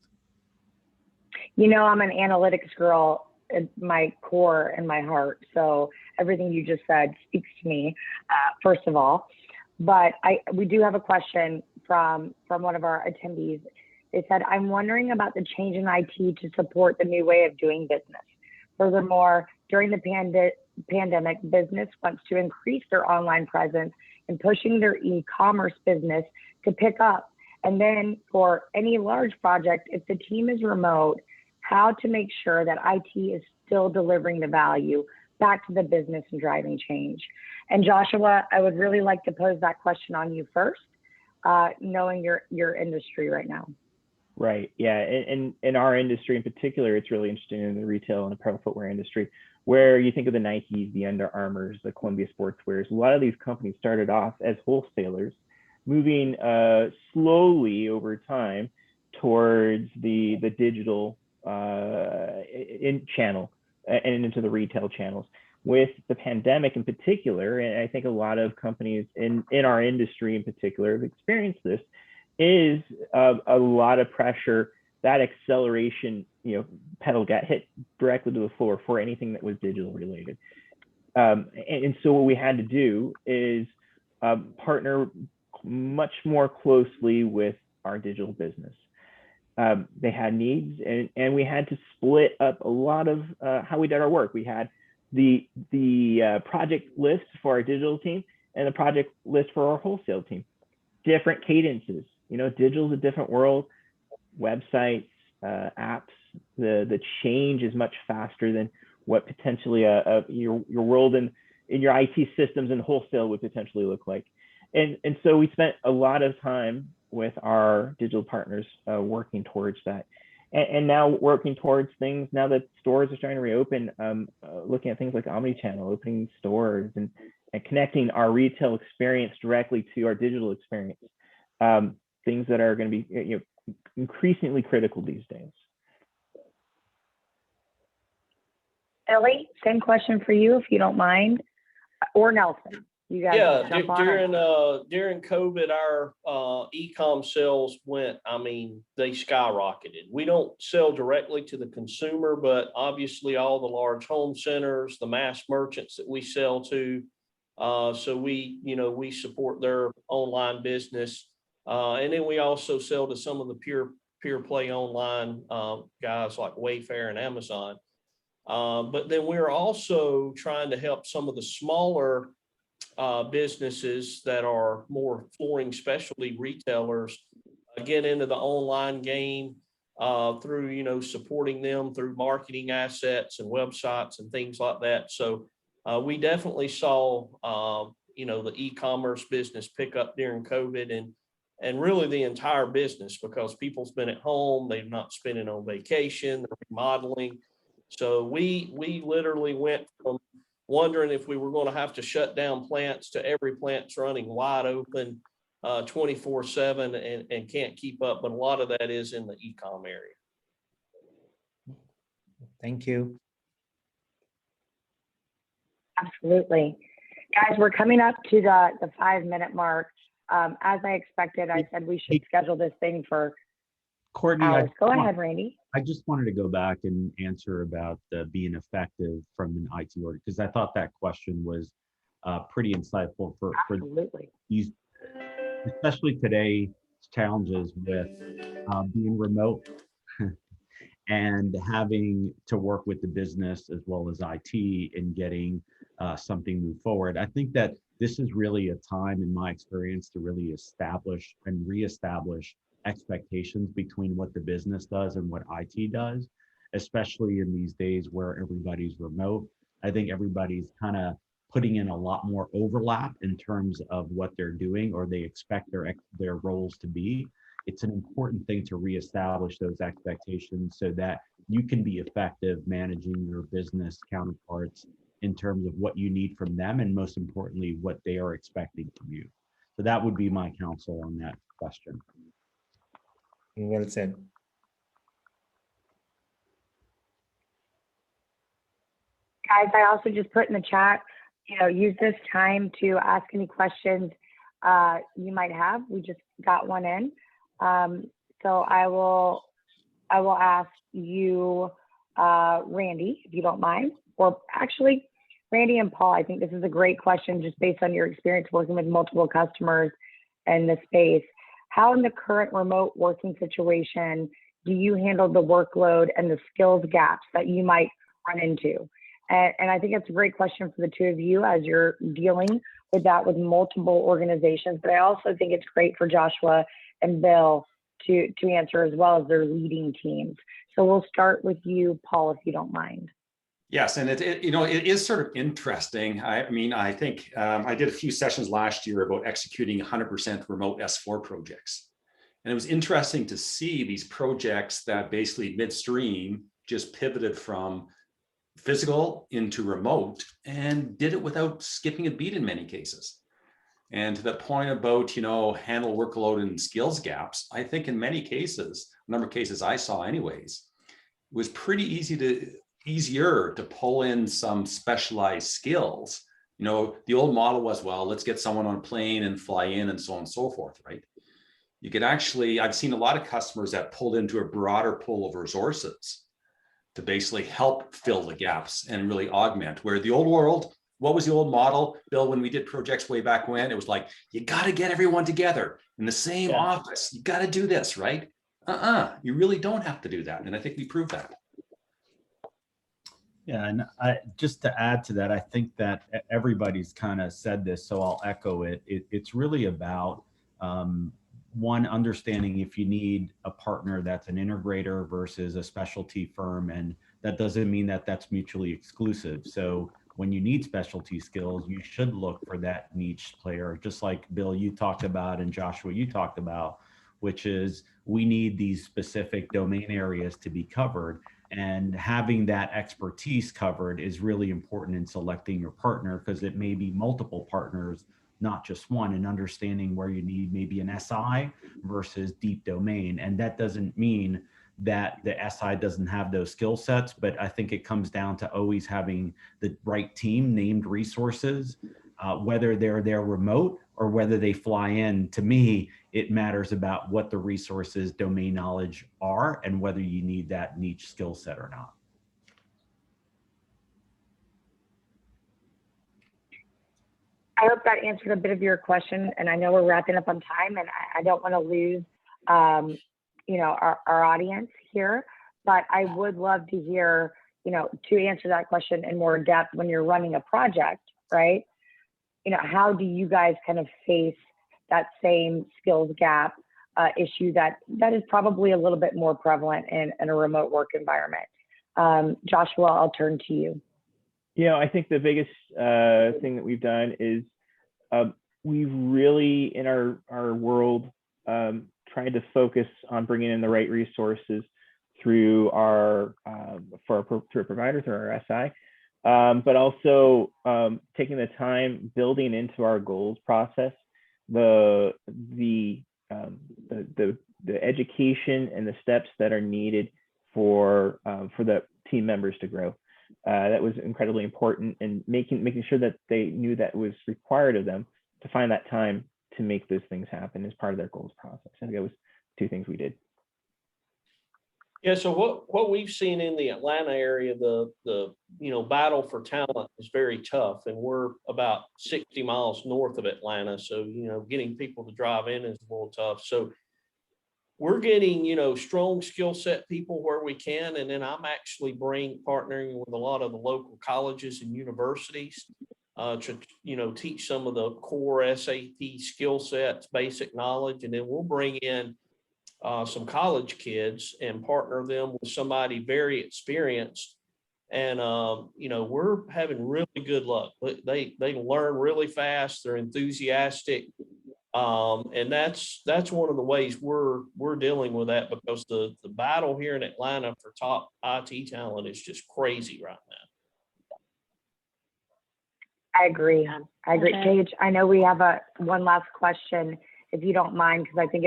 You know, I'm an analytics girl at my core and my heart. So everything you just said speaks to me, first of all. But we do have a question from one of our attendees. They said, I'm wondering about the change in IT to support the new way of doing business. Furthermore, during the pandemic, business wants to increase their online presence and pushing their e-commerce business to pick up. And then for any large project, if the team is remote, how to make sure that IT is still delivering the value back to the business and driving change. And Joshua, I would really like to pose that question on you first, knowing your industry right now. Right. Yeah. And in our industry in particular, it's really interesting in the retail and apparel footwear industry, where you think of the Nikes, the Under Armours, the Columbia Sportswears. A lot of these companies started off as wholesalers, moving slowly over time towards the digital channel and into the retail channels. With the pandemic in particular, and I think a lot of companies in our industry in particular have experienced this, is a lot of pressure. That acceleration, pedal got hit directly to the floor for anything that was digital related. And so what we had to do is partner much more closely with our digital business. They had needs, and we had to split up a lot of how we did our work. We had the project list for our digital team and the project list for our wholesale team. Different cadences. Digital is a different world. Websites, apps, the change is much faster than what potentially your world in your IT systems and wholesale would potentially look like. And so we spent a lot of time with our digital partners working towards that. And now working towards things, now that stores are starting to reopen, looking at things like omnichannel, opening stores and connecting our retail experience directly to our digital experience. Things that are going to be increasingly critical these days. Ellie, same question for you, if you don't mind, or Nelson. You guys jump on during COVID, our e-com sales went, they skyrocketed. We don't sell directly to the consumer, but obviously all the large home centers, the mass merchants that we sell to. So we support their online business. And then we also sell to some of the pure play online guys like Wayfair and Amazon. But then we're also trying to help some of the smaller businesses that are more flooring specialty retailers get into the online game through, supporting them through marketing assets and websites and things like that. So we definitely saw, the e-commerce business pick up during COVID and really the entire business, because people's been at home, they've not spending on vacation, they're remodeling. So we literally went from wondering if we were going to have to shut down plants to every plant's running wide open 24/7 and can't keep up. But a lot of that is in the e-com area. Thank you. Absolutely. Guys, we're coming up to the 5-minute mark. As I expected, I said we should schedule this thing for Courtney, hours. Go ahead, Randy. I just wanted to go back and answer about being effective from an IT org, because I thought that question was pretty insightful for Absolutely. these, especially today's challenges with being remote and having to work with the business as well as IT in getting something moved forward. I think that this is really a time, in my experience, to really establish and reestablish expectations between what the business does and what IT does, especially in these days where everybody's remote. I think everybody's kind of putting in a lot more overlap in terms of what they're doing or they expect their roles to be. It's an important thing to reestablish those expectations so that you can be effective managing your business counterparts in terms of what you need from them and most importantly, what they are expecting from you. So that would be my counsel on that question. Well said. Guys, I also just put in the chat, use this time to ask any questions you might have. We just got one in. So I will ask you, Randy, if you don't mind, or actually Randy and Paul, I think this is a great question just based on your experience working with multiple customers in the space. How in the current remote working situation do you handle the workload and the skills gaps that you might run into? And I think it's a great question for the two of you as you're dealing with that with multiple organizations, but I also think it's great for Joshua and Bill to answer as well as their leading teams. So we'll start with you, Paul, if you don't mind. Yes, and it is sort of interesting. I think I did a few sessions last year about executing 100% remote S4 projects. And it was interesting to see these projects that basically midstream just pivoted from physical into remote and did it without skipping a beat in many cases. And to the point about, handle workload and skills gaps, I think in many cases, a number of cases I saw anyways, it was pretty easier to pull in some specialized skills. The old model was, well, let's get someone on a plane and fly in and so on and so forth, right? You could actually, I've seen a lot of customers that pulled into a broader pool of resources to basically help fill the gaps and really augment. Where the old world, what was the old model, Bill, when we did projects way back when? It was like, you got to get everyone together in the same office. You got to do this, right? You really don't have to do that. And I think we proved that. Yeah, and just to add to that, I think that everybody's kind of said this, so I'll echo it. It's really about one, understanding if you need a partner that's an integrator versus a specialty firm, and that doesn't mean that that's mutually exclusive. So when you need specialty skills, you should look for that niche player, just like Bill, you talked about, and Joshua, you talked about, which is we need these specific domain areas to be covered. And having that expertise covered is really important in selecting your partner, because it may be multiple partners, not just one, and understanding where you need maybe an SI versus deep domain. And that doesn't mean that the SI doesn't have those skill sets, but I think it comes down to always having the right team, named resources, whether they're there remote or whether they fly in. To me, it matters about what the resources, domain knowledge are, and whether you need that niche skill set or not. I hope that answered a bit of your question, and I know we're wrapping up on time, and I don't want to lose, our audience here, but I would love to hear, to answer that question in more depth when you're running a project, right? How do you guys kind of face that same skills gap issue that is probably a little bit more prevalent in a remote work environment? Joshua, I'll turn to you. I think the biggest thing that we've done is we've really, in our world, tried to focus on bringing in the right resources through our provider, through our SI, but also taking the time building into our goals process the education and the steps that are needed for the team members to grow. That was incredibly important, and making sure that they knew that was required of them to find that time to make those things happen as part of their goals process. I think that was two things we did. Yeah, so what we've seen in the Atlanta area, the battle for talent is very tough, and we're about 60 miles north of Atlanta. So, getting people to drive in is a little tough. So we're getting, strong skill set people where we can. And then I'm actually partnering with a lot of the local colleges and universities to, teach some of the core SAP skill sets, basic knowledge. And then we'll bring in some college kids and partner them with somebody very experienced. And, we're having really good luck. They learn really fast. They're enthusiastic. And that's one of the ways we're dealing with that, because the battle here in Atlanta for top IT talent is just crazy right now. I agree. Paige, I know we have one last question, if you don't mind, because I think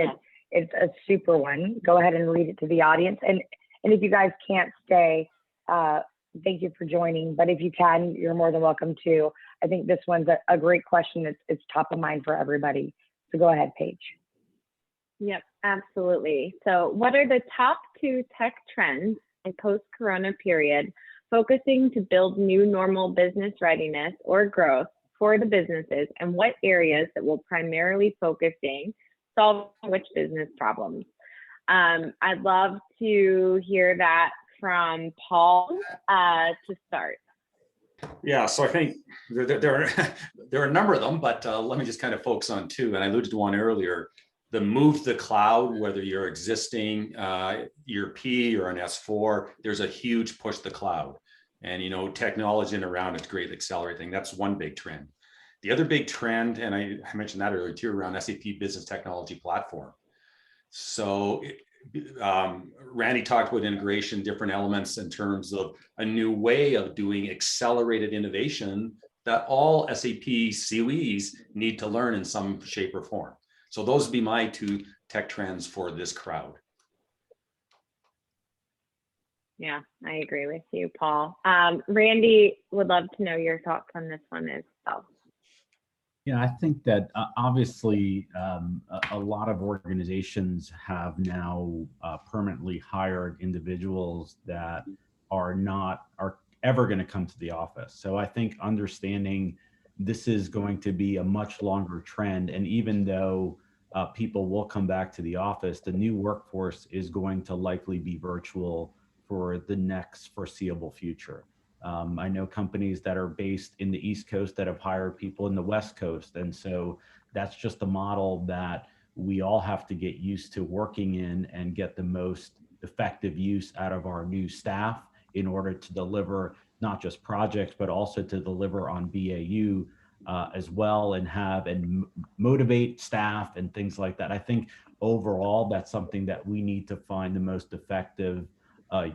it's a super one. Go ahead and read it to the audience. And if you guys can't stay, thank you for joining. But if you can, you're more than welcome to. I think this one's a great question. It's top of mind for everybody. So go ahead, Paige. Yep, absolutely. So what are the top 2 tech trends in post-corona period, focusing to build new normal business readiness or growth for the businesses, and what areas that will primarily focusing solving which business problems? I'd love to hear that from Paul to start. Yeah, so I think there are a number of them, but let me just kind of focus on 2. And I alluded to one earlier: the move to the cloud. Whether you're existing ERP or an S4, there's a huge push to the cloud, and technology and around it's greatly accelerating. That's one big trend. The other big trend, and I mentioned that earlier too, around SAP Business Technology Platform. So Randy talked about integration, different elements in terms of a new way of doing accelerated innovation that all SAP COEs need to learn in some shape or form. So those would be my 2 tech trends for this crowd. Yeah, I agree with you, Paul. Randy, would love to know your thoughts on this one as well. Yeah, I think that obviously a lot of organizations have now permanently hired individuals that are ever going to come to the office. So I think understanding this is going to be a much longer trend, and even though people will come back to the office, the new workforce is going to likely be virtual for the next foreseeable future. I know companies that are based in the East Coast that have hired people in the West Coast. And so that's just a model that we all have to get used to working in and get the most effective use out of our new staff in order to deliver not just projects, but also to deliver on BAU as well, and motivate staff and things like that. I think overall, that's something that we need to find the most effective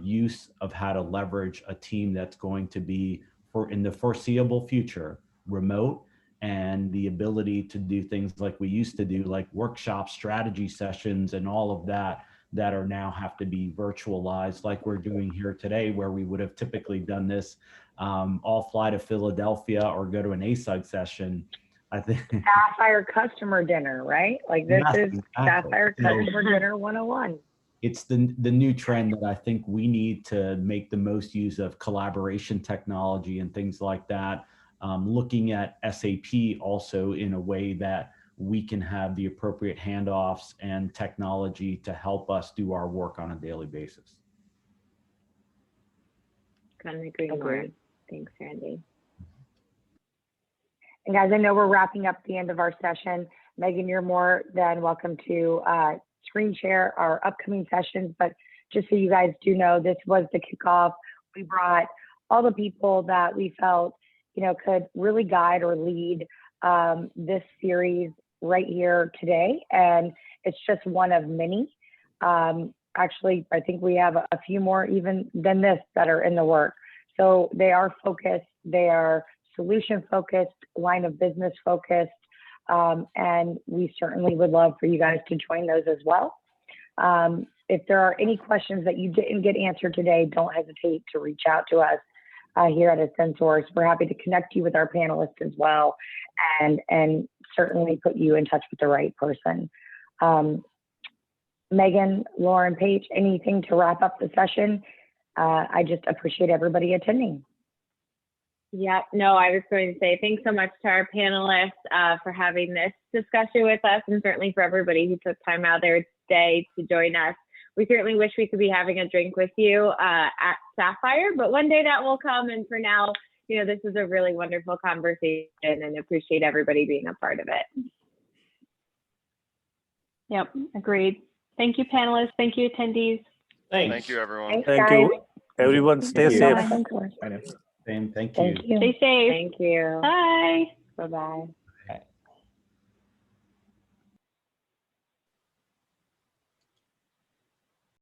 use of how to leverage a team that's going to be, in the foreseeable future, remote, and the ability to do things like we used to do, like workshops, strategy sessions, and all of that are now have to be virtualized, like we're doing here today, where we would have typically done this all fly to Philadelphia or go to an ASUG session. I think Sapphire customer dinner, right? Like this is exactly. Sapphire customer dinner 101. It's the new trend that I think we need to make the most use of collaboration technology and things like that. Looking at SAP also in a way that we can have the appropriate handoffs and technology to help us do our work on a daily basis. Couldn't agree more. Thanks, Randy. And guys, I know we're wrapping up the end of our session. Megan, you're more than welcome to screen share our upcoming sessions, but just so you guys do know, this was the kickoff. We brought all the people that we felt, could really guide or lead this series right here today. And it's just one of many. Actually, I think we have a few more even than this that are in the work. So they are focused, they are solution focused, line of business focused. And we certainly would love for you guys to join those as well. If there are any questions that you didn't get answered today, don't hesitate to reach out to us here at Ascensource. We're happy to connect you with our panelists as well, and certainly put you in touch with the right person. Megan, Lauren, Paige, anything to wrap up the session? I just appreciate everybody attending. Yep. No, I was going to say thanks so much to our panelists for having this discussion with us, and certainly for everybody who took time out of their day to join us. We certainly wish we could be having a drink with you at Sapphire, but one day that will come. And for now, you know, this is a really wonderful conversation, and appreciate everybody being a part of it. Yep, agreed. Thank you, panelists. Thank you, attendees. Thanks. Thank you, everyone. Thanks, Thank guys. you. Everyone stay Thank you. safe. Thank you. Same, thank you. Thank you. Stay safe. Thank you. Bye. Bye-bye.